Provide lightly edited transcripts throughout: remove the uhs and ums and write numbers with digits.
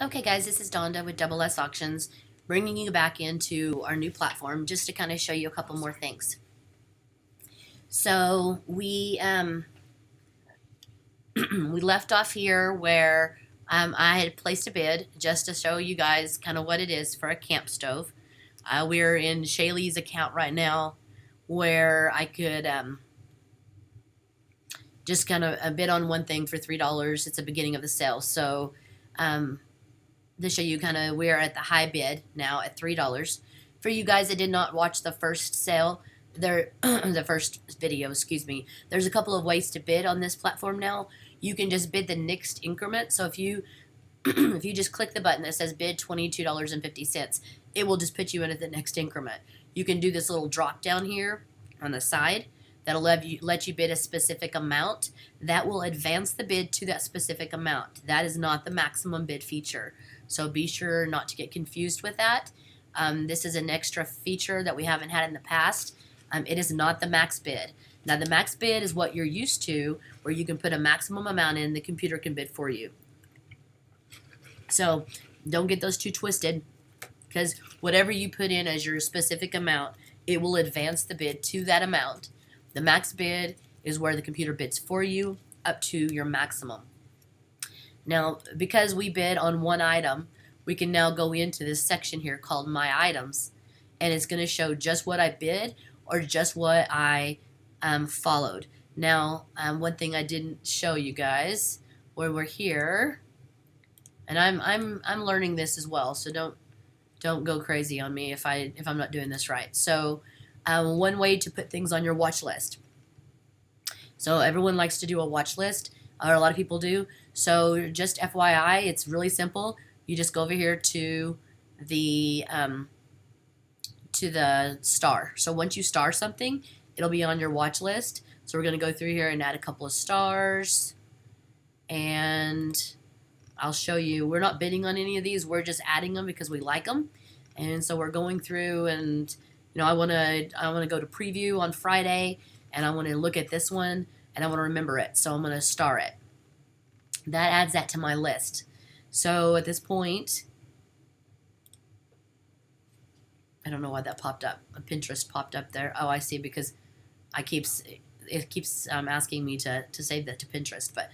Okay guys, this is Donda with Double S Auctions, bringing you back into our new platform just to kind of show you a couple more things. So we we left off here where I had placed a bid just to show you guys kind of what it is for a camp stove. We're in Shaylee's account right now where I could just kind of bid on one thing for $3. It's the beginning of the sale. So to show you kind of we're at the high bid now at $3. For you guys that did not watch the first sale, the first video, excuse me, there's a couple of ways to bid on this platform now. You can just bid the next increment. So if you if you just click the button that says bid $22.50, it will just put you into the next increment. You can do this little drop down here on the side that'll let you bid a specific amount. That will advance the bid to that specific amount. That is not the maximum bid feature. So be sure not to get confused with that. This is an extra feature that we haven't had in the past. It is not the max bid. Now the max bid is what you're used to, where you can put a maximum amount in, the computer can bid for you. So don't get those too twisted, because whatever you put in as your specific amount, it will advance the bid to that amount. The max bid is where the computer bids for you up to your maximum. Now, because we bid on one item, we can now go into this section here called My Items, and it's going to show just what I bid or just what I followed. Now, one thing I didn't show you guys, where we're here, and I'm learning this as well, so don't go crazy on me if I'm not doing this right. So, one way to put things on your watch list. So everyone likes to do a watch list, or a lot of people do. So just FYI, it's really simple. You just go over here to the star. So once you star something, it'll be on your watch list. So we're going to go through here and add a couple of stars, and I'll show you. We're not bidding on any of these. We're just adding them because we like them. And so we're going through, and I want to go to preview on Friday, and I want to look at this one, and I want to remember it. So I'm going to star it. That adds that to my list. So at this point, I don't know why that popped up. Pinterest popped up there. Oh, I see, because it keeps asking me to save that to Pinterest. But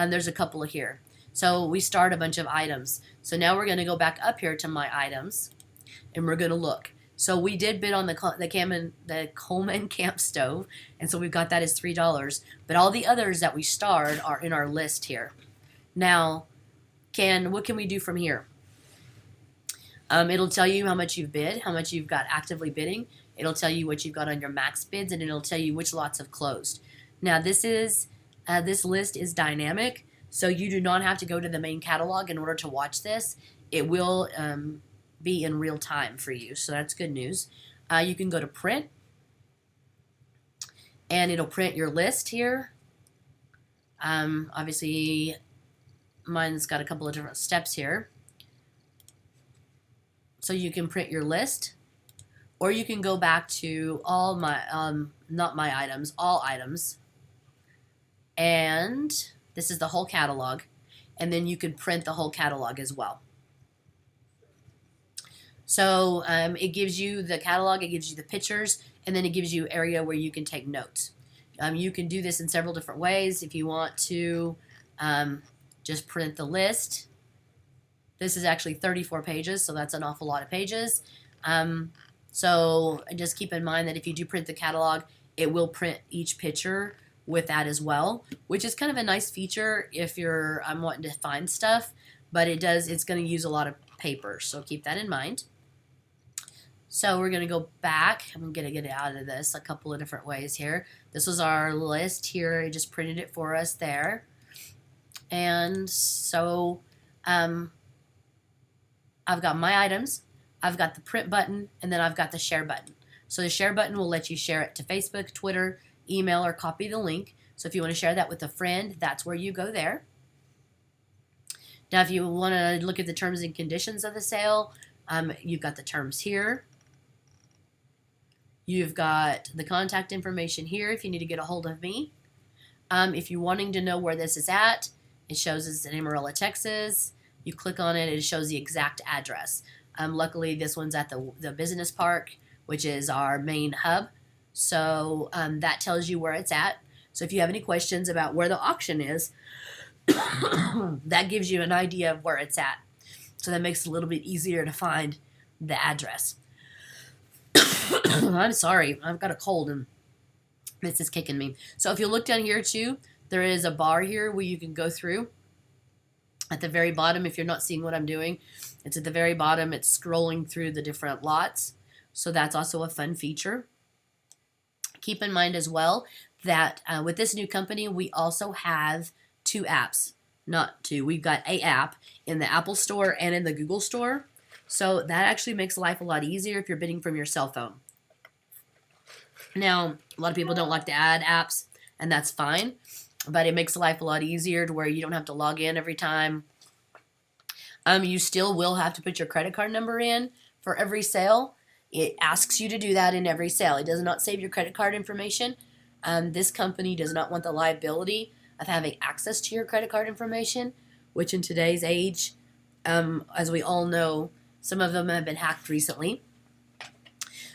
there's a couple here. So we start a bunch of items. So now we're going to go back up here to My Items, and we're going to look. So we did bid on the Coleman Camp Stove, and so we've got that as $3. But all the others that we starred are in our list here. Now, what can we do from here? It'll tell you how much you've bid, how much you've got actively bidding. It'll tell you what you've got on your max bids, and it'll tell you which lots have closed. Now, this list is dynamic, so you do not have to go to the main catalog in order to watch this. It will be in real time for you, so that's good news. You can go to print, and it'll print your list here. Obviously, mine's got a couple of different steps here. So you can print your list, or you can go back to all my, not My Items, all items. And this is the whole catalog. And then you can print the whole catalog as well. So it gives you the catalog, it gives you the pictures, and then it gives you an area where you can take notes. You can do this in several different ways. If you want to just print the list. This is actually 34 pages, so that's an awful lot of pages. So just keep in mind that if you do print the catalog, it will print each picture with that as well, which is kind of a nice feature if you're wanting to find stuff, but it's going to use a lot of paper, so keep that in mind. So we're going to go back. I'm going to get it out of this a couple of different ways here. This was our list here. It just printed it for us there. And so I've got My Items, I've got the print button, and then I've got the share button. So the share button will let you share it to Facebook, Twitter, email, or copy the link. So if you want to share that with a friend, that's where you go there. Now, if you want to look at the terms and conditions of the sale, you've got the terms here. You've got the contact information here if you need to get a hold of me. If you're wanting to know where this is at, it shows us in Amarillo, Texas. You click on it, it shows the exact address. Luckily, this one's at the business park, which is our main hub. So that tells you where it's at. So if you have any questions about where the auction is, that gives you an idea of where it's at. So that makes it a little bit easier to find the address. I'm sorry, I've got a cold and this is kicking me. So if you look down here too, there is a bar here where you can go through. At the very bottom, if you're not seeing what I'm doing, it's at the very bottom. It's scrolling through the different lots. So that's also a fun feature. Keep in mind as well that with this new company, we also have 2 apps. Not 2. We've got a app in the Apple Store and in the Google Store. So that actually makes life a lot easier if you're bidding from your cell phone. Now, a lot of people don't like to add apps, and that's fine. But it makes life a lot easier to where you don't have to log in every time. You still will have to put your credit card number in for every sale. It asks you to do that in every sale. It does not save your credit card information. This company does not want the liability of having access to your credit card information, which in today's age, as we all know, some of them have been hacked recently.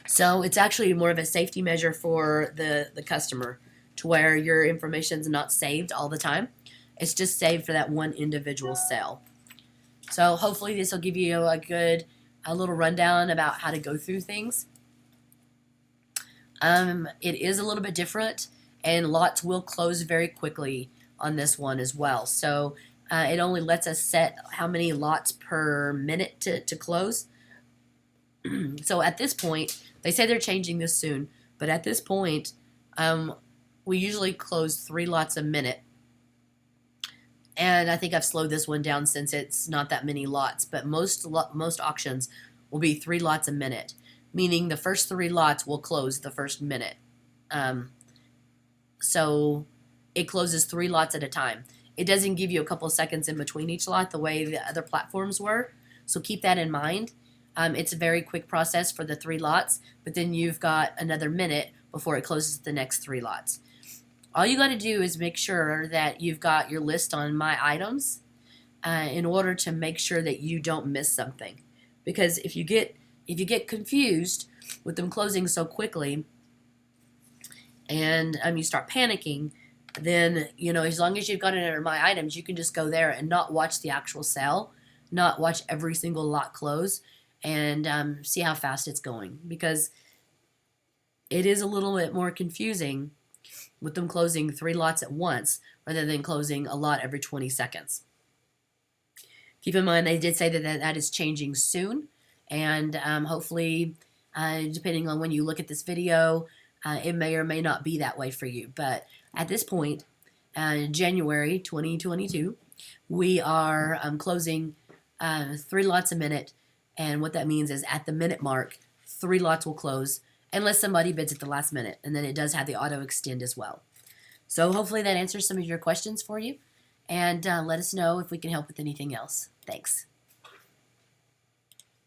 So it's actually more of a safety measure for the customer, to where your information is not saved all the time. It's just saved for that one individual sale. So hopefully this will give you a little rundown about how to go through things. It is a little bit different, and lots will close very quickly on this one as well. So it only lets us set how many lots per minute to close. So at this point, they say they're changing this soon, but at this point, we usually close 3 lots a minute. And I think I've slowed this one down since it's not that many lots, but most auctions will be 3 lots a minute, meaning the first 3 lots will close the first minute. So it closes 3 lots at a time. It doesn't give you a couple of seconds in between each lot the way the other platforms were. So keep that in mind. It's a very quick process for the 3 lots, but then you've got another minute before it closes the next 3 lots. All you got to do is make sure that you've got your list on My Items in order to make sure that you don't miss something. Because if you get confused with them closing so quickly and you start panicking, then as long as you've got it under My Items, you can just go there and not watch the actual sale, not watch every single lot close, and see how fast it's going. Because it is a little bit more confusing with them closing 3 lots at once rather than closing a lot every 20 seconds. Keep in mind, they did say that is changing soon, and hopefully, depending on when you look at this video, it may or may not be that way for you. But at this point, January 2022, we are closing 3 lots a minute, and what that means is at the minute mark, 3 lots will close, unless somebody bids at the last minute, and then it does have the auto extend as well. So hopefully that answers some of your questions for you, and let us know if we can help with anything else. Thanks.